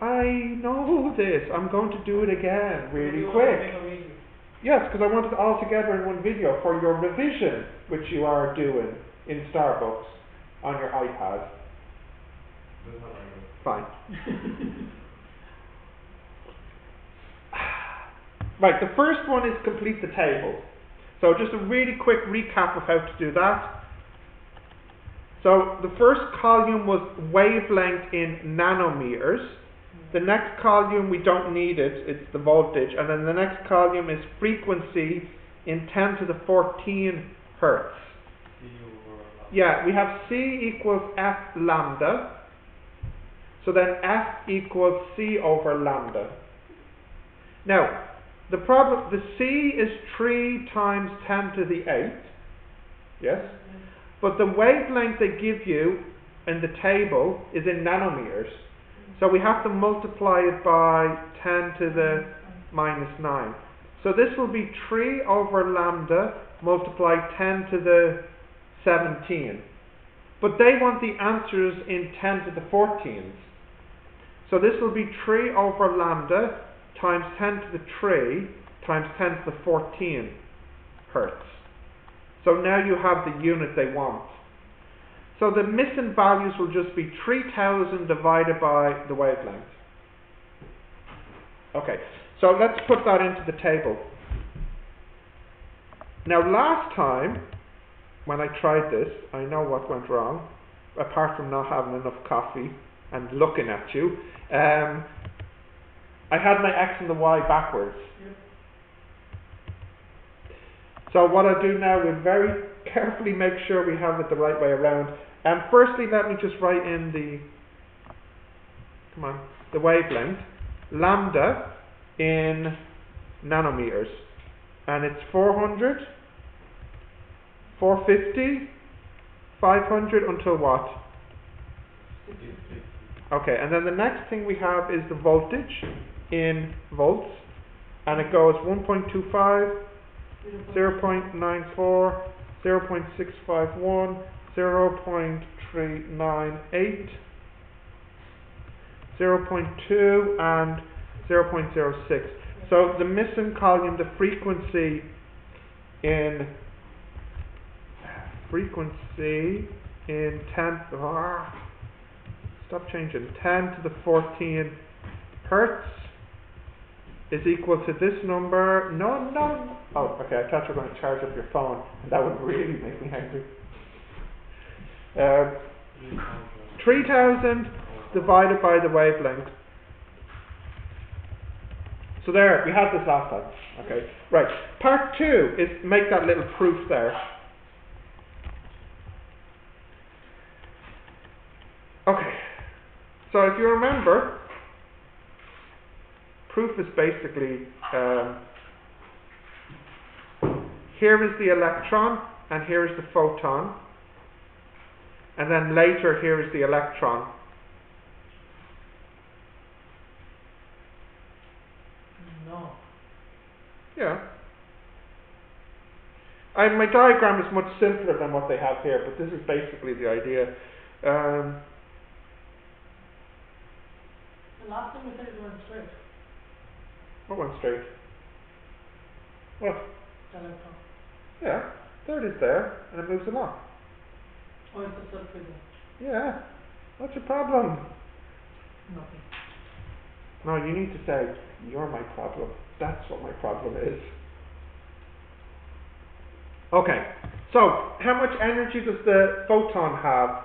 I know this. I'm going to do it again really quick. Yes, because I want it all together in one video for your revision, which you are doing in Starbucks on your iPad. Fine. Right, the first one is complete the table. So just a really quick recap of how to do that. So the first column was wavelength in nanometers. The next column, we don't need it, it's the voltage. And then the next column is frequency in 10 to the 14 hertz. Yeah, we have C equals F lambda. So then F equals C over lambda. Now, the C is 3 times 10 to the 8. Yes? But the wavelength they give you in the table is in nanometers. So we have to multiply it by 10 to the minus 9. So this will be 3 over lambda multiplied 10 to the 17. But they want the answers in 10 to the 14s. So this will be 3 over lambda times 10 to the 3 times 10 to the 14 hertz. So now you have the unit they want. So the missing values will just be 3000 divided by the wavelength. Okay, so let's put that into the table. Now last time, when I tried this, I know what went wrong, apart from not having enough coffee and looking at you. I had my x and the y backwards. Yep. So what I do now is very carefully make sure we have it the right way around. Firstly, let me just write in the wavelength, lambda in nanometers, and it's 400, 450, 500 until what? Okay, and then the next thing we have is the voltage in volts, and it goes 1.25, 0.94, 0.651, 0.398, 0.2 and 0.06. So the missing column, the frequency in 10 stop changing 10 to the 14 hertz is equal to this number. No. Oh, okay. I thought you were going to charge up your phone, and that would really make me angry. 3000 divided by the wavelength. So there, we had this last time. Okay, right. Part 2 is make that little proof there. Okay. So if you remember, proof is basically here is the electron and here is the photon, and then later here is the electron. No. Yeah. My diagram is much simpler than what they have here, but this is basically the idea. The last time we said it went straight. What went straight? What? The electron. Yeah, there it is there, and it moves along. Oh, it's the circle. Yeah. What's your problem? Nothing. No, you need to say, you're my problem. That's what my problem is. Okay, so how much energy does the photon have?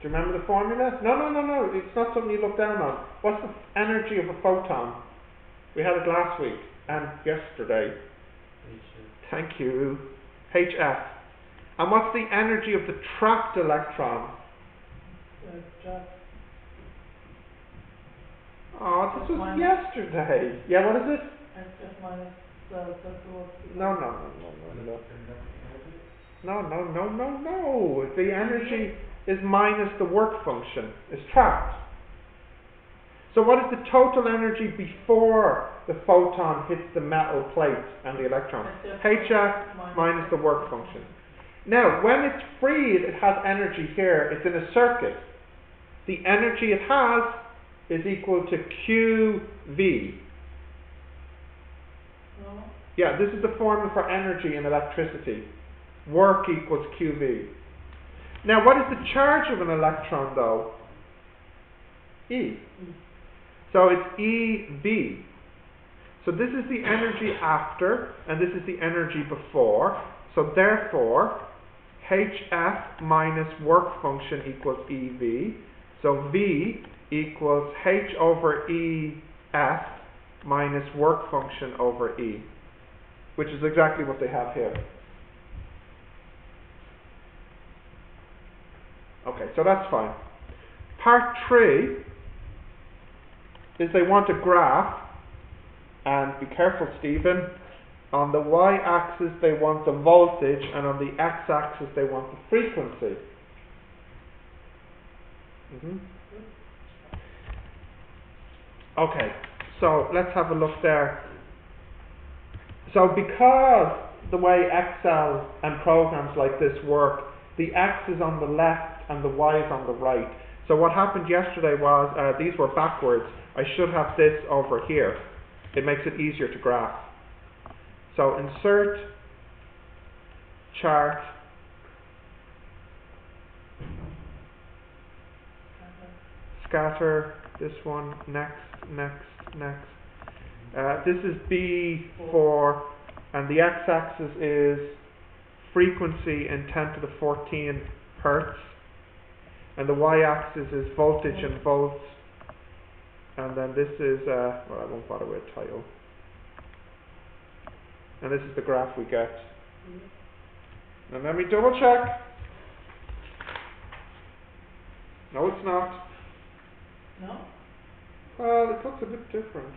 Do you remember the formula? No. It's not something you look down on. What's the energy of a photon? We had it last week and yesterday. HF. Thank you. HF. And what's the energy of the trapped electron? Oh, this was yesterday. Yeah, what is it? SF minus the circle of... No. The energy is minus the work function. It's trapped. So what is the total energy before the photon hits the metal plate and the electron? HF minus the work function. Now, when it's freed, it has energy here. It's in a circuit. the energy it has is equal to QV. No. Yeah, this is the formula for energy in electricity. Work equals QV. Now, what is the charge of an electron, though? E. So it's EV. So this is the energy after, and this is the energy before. So therefore, HF minus work function equals EV. So V equals H over EF minus work function over E, which is exactly what they have here. Okay, so that's fine. Part 3 is they want a graph, and be careful, Stephen. On the y-axis they want the voltage, and on the x-axis they want the frequency. Okay, so let's have a look there. So because the way Excel and programs like this work, the x is on the left and the y is on the right. So what happened yesterday was these were backwards. I should have this over here. It makes it easier to graph. So insert chart, scatter, this one, next. This is B4, and the x-axis is frequency in 10 to the 14 hertz, and the y-axis is voltage in volts, and then this is, well, I won't bother with a title. And this is the graph we get. And let me double check. No, it's not. No? Well, it looks a bit different.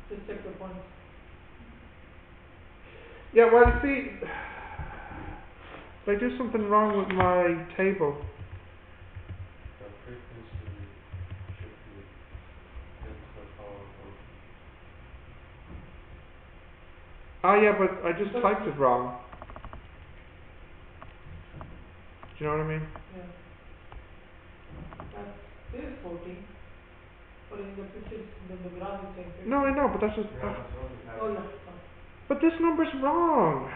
Just check the points. Yeah, well, you see, did I do something wrong with my table? The frequency should be 10 to the power of. Ah, yeah, but I just typed it wrong. Do you know what I mean? Yeah. This is 14. But in the pictures, the graph is saying 15. No, I know, but that's just... Yeah, it's only Oh, yeah. But this number's wrong.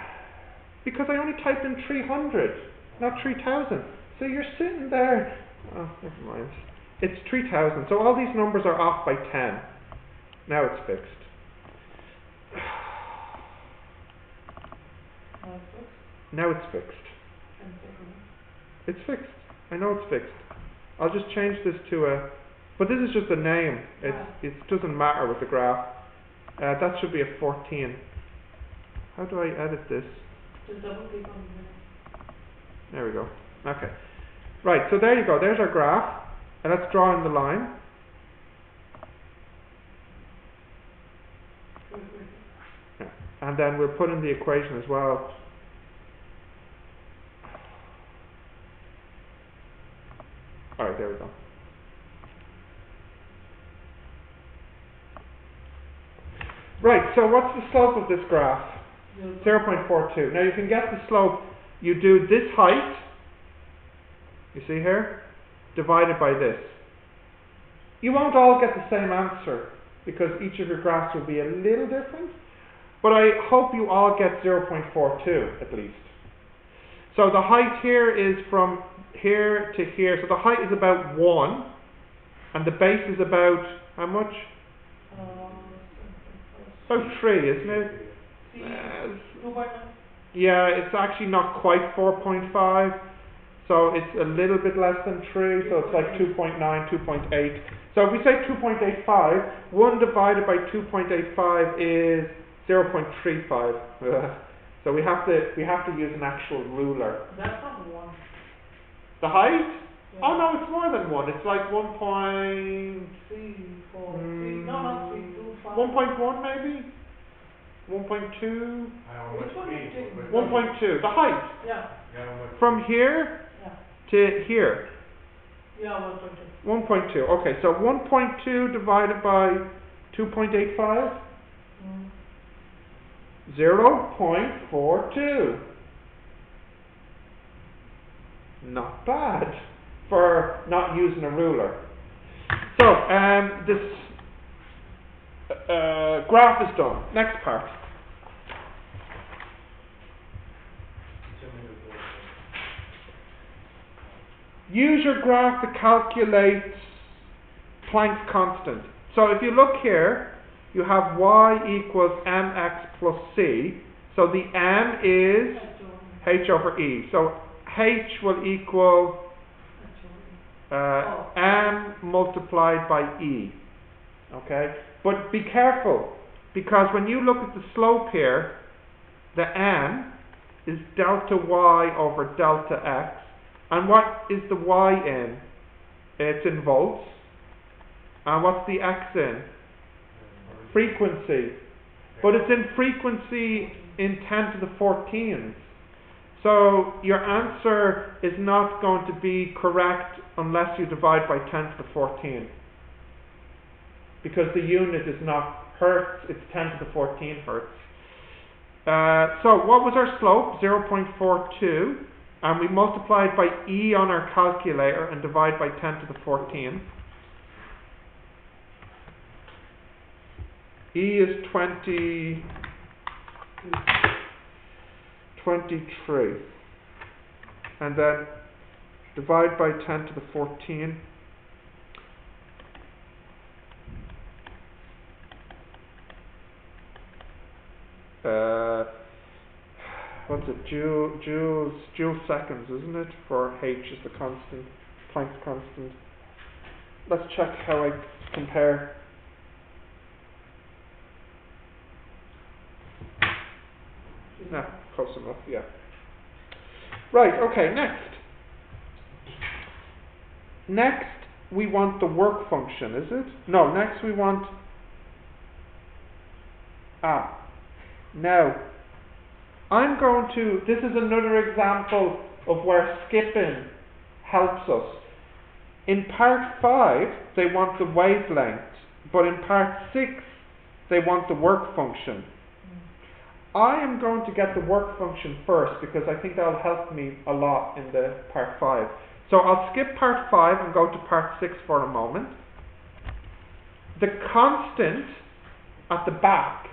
Because I only typed in 300, not 3000. So you're sitting there... Oh, never mind. It's 3000. So all these numbers are off by 10. Now it's fixed. Now it's fixed. It's fixed. I know it's fixed. I'll just change this to a... But this is just a name. It doesn't matter with the graph. That should be a 14. How do I edit this? Just double click on the... There we go. Okay. Right, so there you go. There's our graph. And let's draw in the line. Yeah. And then we'll put in the equation as well. Alright, there we go. Right, so what's the slope of this graph? 0.42. Now you can get the slope, you do this height, you see here, divided by this. You won't all get the same answer, because each of your graphs will be a little different, but I hope you all get 0.42 at least. So the height here is from here to here, so the height is about 1, and the base is about, how much? About 3, isn't it? Yeah, it's actually not quite 4.5, so it's a little bit less than 3, so it's like 2.9, 2.8. So if we say 2.85, 1 divided by 2.85 is 0.35. So we have to use an actual ruler. That's not 1. The height? Yeah. Oh no, it's more than 1. It's like 1. 3, 4, 3. No, not 3, 2, 5. 1.1 maybe? 1.2? Which one is it? 1.2. The height. Yeah. From here to here. Yeah, 1.2. 1.2. Okay, so 1.2 divided by 2.85? 0.42. Not bad. for not using a ruler. So, this graph is done. Next part. Use your graph to calculate Planck's constant. So if you look here, you have y equals mx plus c. So the m is h over e. So h will equal m multiplied by e. Okay? But be careful, because when you look at the slope here, the m is delta y over delta x. And what is the y in? It's in volts. And what's the x in? Frequency. But it's in frequency in 10 to the 14th. So your answer is not going to be correct unless you divide by 10 to the 14th. Because the unit is not hertz, it's 10 to the 14 hertz. So what was our slope? 0.42. And we multiplied by e on our calculator and divide by 10 to the 14th. E is 23. And then divide by 10 to the 14. What's it? Joule seconds, isn't it? For h is the constant, Planck's constant. Let's check how I compare. No, close enough, yeah. Right, okay, next. Next, we want the work function, is it? No, next we want... Now, I'm going to... This is another example of where skipping helps us. In part 5, they want the wavelength, but in part 6, they want the work function. I am going to get the work function first because I think that'll help me a lot in the part 5. So I'll skip part 5 and go to part 6 for a moment. The constant at the back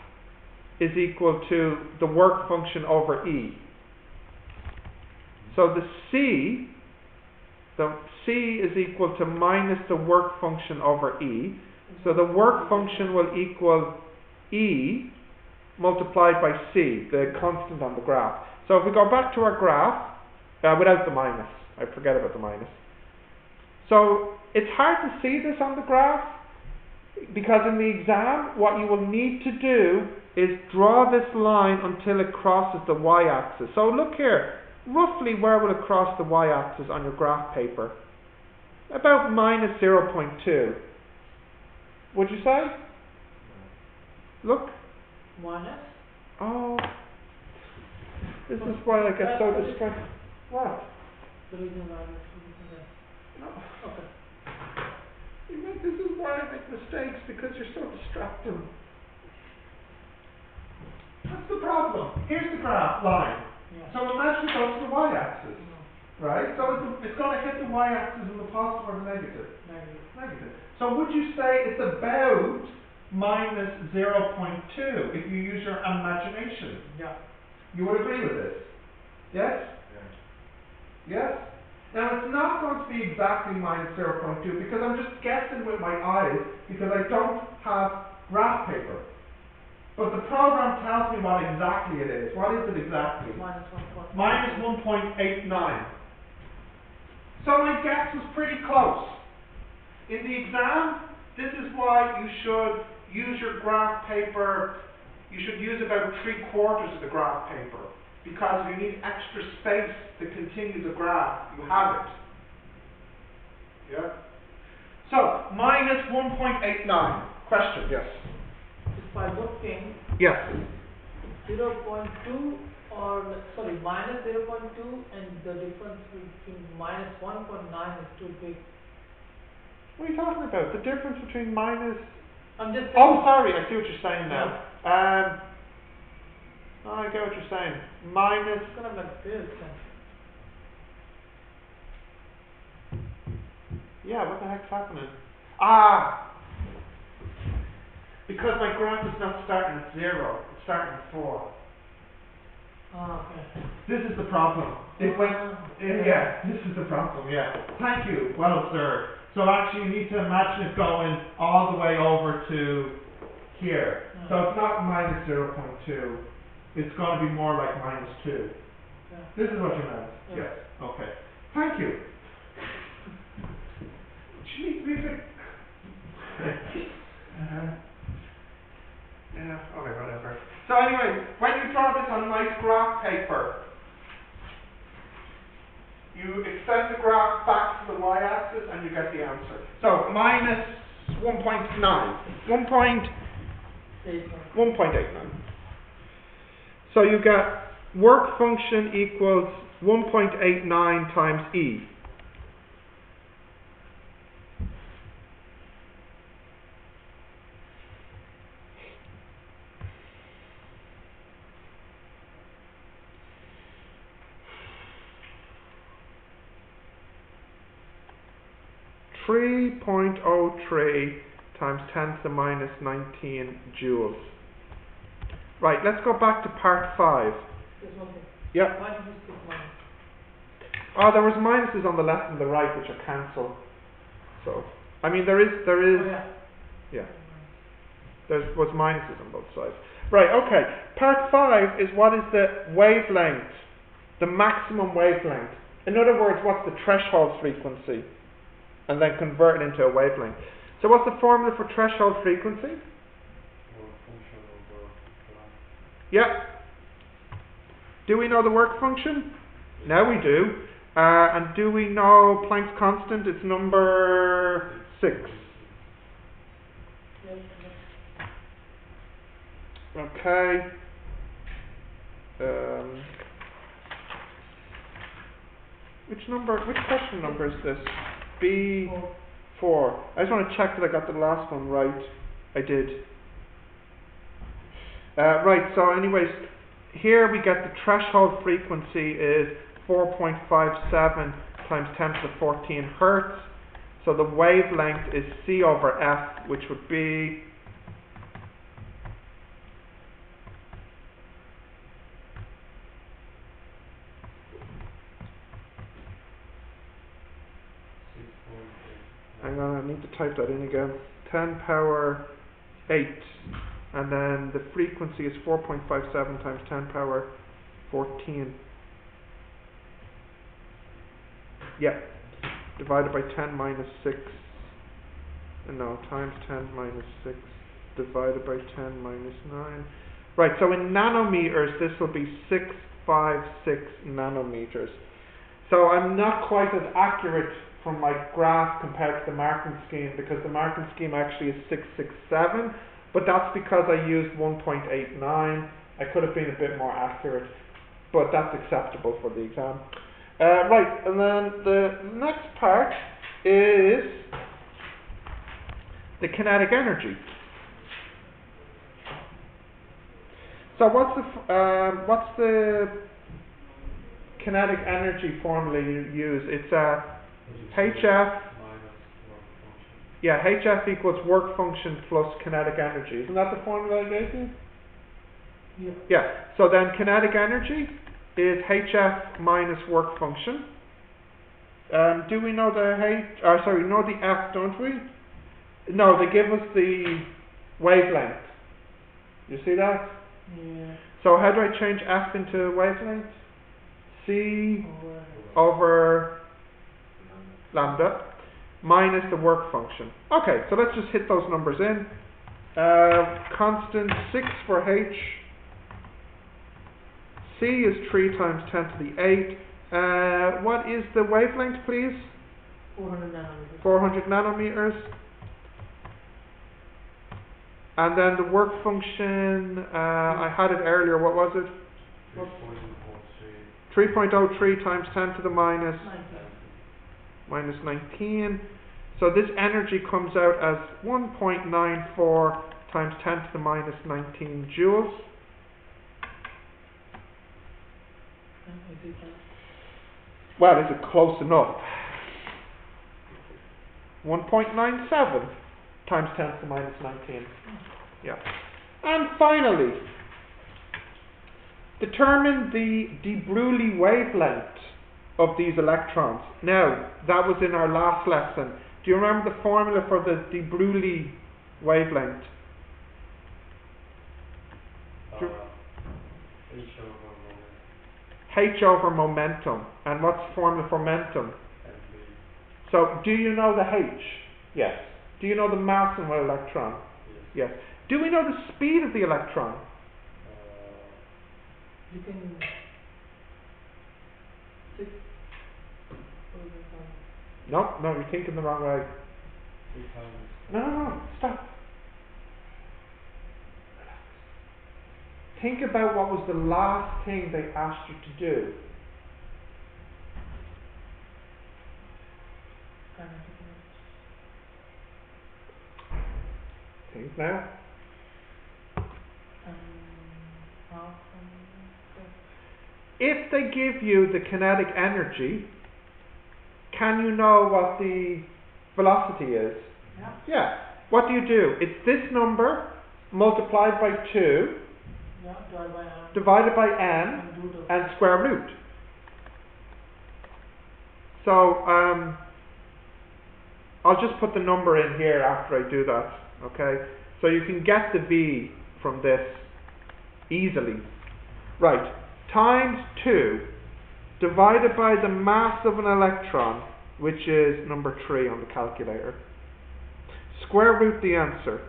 is equal to the work function over E. So the C is equal to minus the work function over E. So the work function will equal E multiplied by C, the constant on the graph. So if we go back to our graph, without the minus, I forget about the minus. So it's hard to see this on the graph, because in the exam, what you will need to do is draw this line until it crosses the y-axis. So look here, roughly where will it cross the y-axis on your graph paper? About minus 0.2. Would you say? Look. Minus? Oh, this is why I get so distracted. What? The reason why I'm No. okay. This is why I make mistakes, because you're so distracting. That's the problem. Here's the graph line. Yeah. So imagine it goes to the y-axis, right? So it's going to hit the y-axis in the positive or the negative? Negative. So would you say it's about minus 0.2 if you use your imagination? Yeah. You would agree with this? Yes? Yeah. Yes? Now it's not going to be exactly minus 0.2 because I'm just guessing with my eyes because I don't have graph paper. But the program tells me what exactly it is. What is it exactly? Minus 1.89. So my guess was pretty close. In the exam, this is why you should use your graph paper. You should use about 3/4 of the graph paper, because you need extra space to continue the graph. You have it. Yeah? So, minus 1.89. Question, yes? If I looking Yes. 0.2 or, sorry, minus 0.2 and the difference between minus 1.9 is too big. What are you talking about? The difference between minus... I'm just saying. Oh, sorry, I see what you're saying now. I get what you're saying. Minus... It's gonna make this sense. Yeah, what the heck's happening? Ah! Because my graph is not starting at 0, it's starting at 4. Okay. This is the problem. It went, yeah, this is the problem, yeah. Thank you, well observed. So actually you need to imagine it going all the way over to here. So it's not minus 0.2, it's going to be more like minus 2. Yeah. This is what you meant? Yeah. Yes, okay. Thank you. Sheet music. Yeah, okay, whatever. So anyway, when you draw this on a nice graph paper, you extend the graph back to the y-axis and you get the answer. So minus 1.9. 1.89. So you get work function equals 1.89 times E. .03 times 10 to the minus 19 joules. Right, let's go back to part 5. There's one thing. Yep. Why did you stick minus? Oh, there was minuses on the left and the right, which are cancelled. So, I mean, there is, Oh, yeah. yeah, there was minuses on both sides. Right, okay. Part 5 is what is the wavelength, the maximum wavelength. In other words, what's the threshold frequency? And then convert it into a wavelength. So what's the formula for threshold frequency? Or function over Planck. Yeah. Do we know the work function? Now we do. And do we know Planck's constant? It's number 6. Okay. Which question number is this? B4. I just want to check that I got the last one right. I did. Right, so anyways, here we get the threshold frequency is 4.57 times 10 to the 14 hertz. So the wavelength is C over F, which would be hang on, I need to type that in again. 10 power 8. And then the frequency is 4.57 times 10 power 14. Yeah. Divided by 10 minus 6. No, times 10 minus 6. Divided by 10 minus 9. Right, so in nanometers, this will be 656 nanometers. So I'm not quite as accurate from my graph compared to the marking scheme, because the marking scheme actually is 667, but that's because I used 1.89. I could have been a bit more accurate, but that's acceptable for the exam. Right, and then the next part is the kinetic energy. So what's the kinetic energy formula you use? It's HF. Yeah, HF equals work function plus kinetic energy. Isn't that the formula I gave you? Yeah. Yeah. So then kinetic energy is HF minus work function. Do we know the we know the F, don't we? No, they give us the wavelength. You see that? Yeah. So how do I change F into wavelength? C over lambda minus the work function. Okay, so let's just hit those numbers in. Constant 6 for H. C is 3 times 10 to the 8. What is the wavelength, please? 400 nanometers. 400 nanometers. And then the work function, I had it earlier, what was it? 3.03 times 10 to the minus 19. So this energy comes out as 1.94 times 10 to the minus 19 joules. Well, is it close enough? 1.97 times 10 to the minus 19. Yeah. And finally, determine the de Broglie wavelength of these electrons. Now, that was in our last lesson. Do you remember the formula for the de Broglie wavelength? H over momentum. And what's the formula for momentum? So, do you know the H? Yes. Do you know the mass of an electron? Yes. Do we know the speed of the electron? You can six. No, you're thinking the wrong way. No, stop. Think about what was the last thing they asked you to do. Think now. If they give you the kinetic energy, can you know what the velocity is? Yeah. What do? It's this number multiplied by 2 divided by n and square root. So I'll just put the number in here after I do that. Okay? So you can get the v from this easily. Right. Times 2 divided by the mass of an electron, which is number 3 on the calculator. Square root the answer.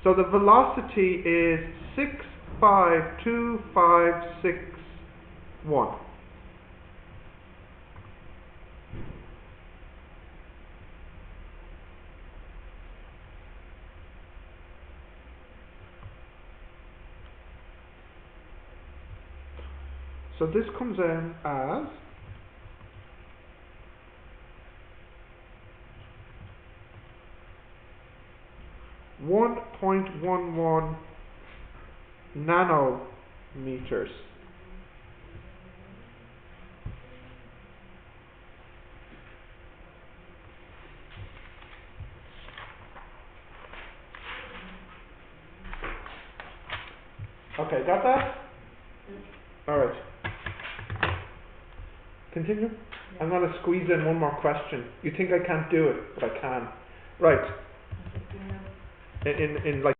So the velocity is 652,561. So this comes in as 1.11 nanometers. Okay, got that? Alright. Continue? Yeah. I'm going to squeeze in one more question. You think I can't do it, but I can. Right. In like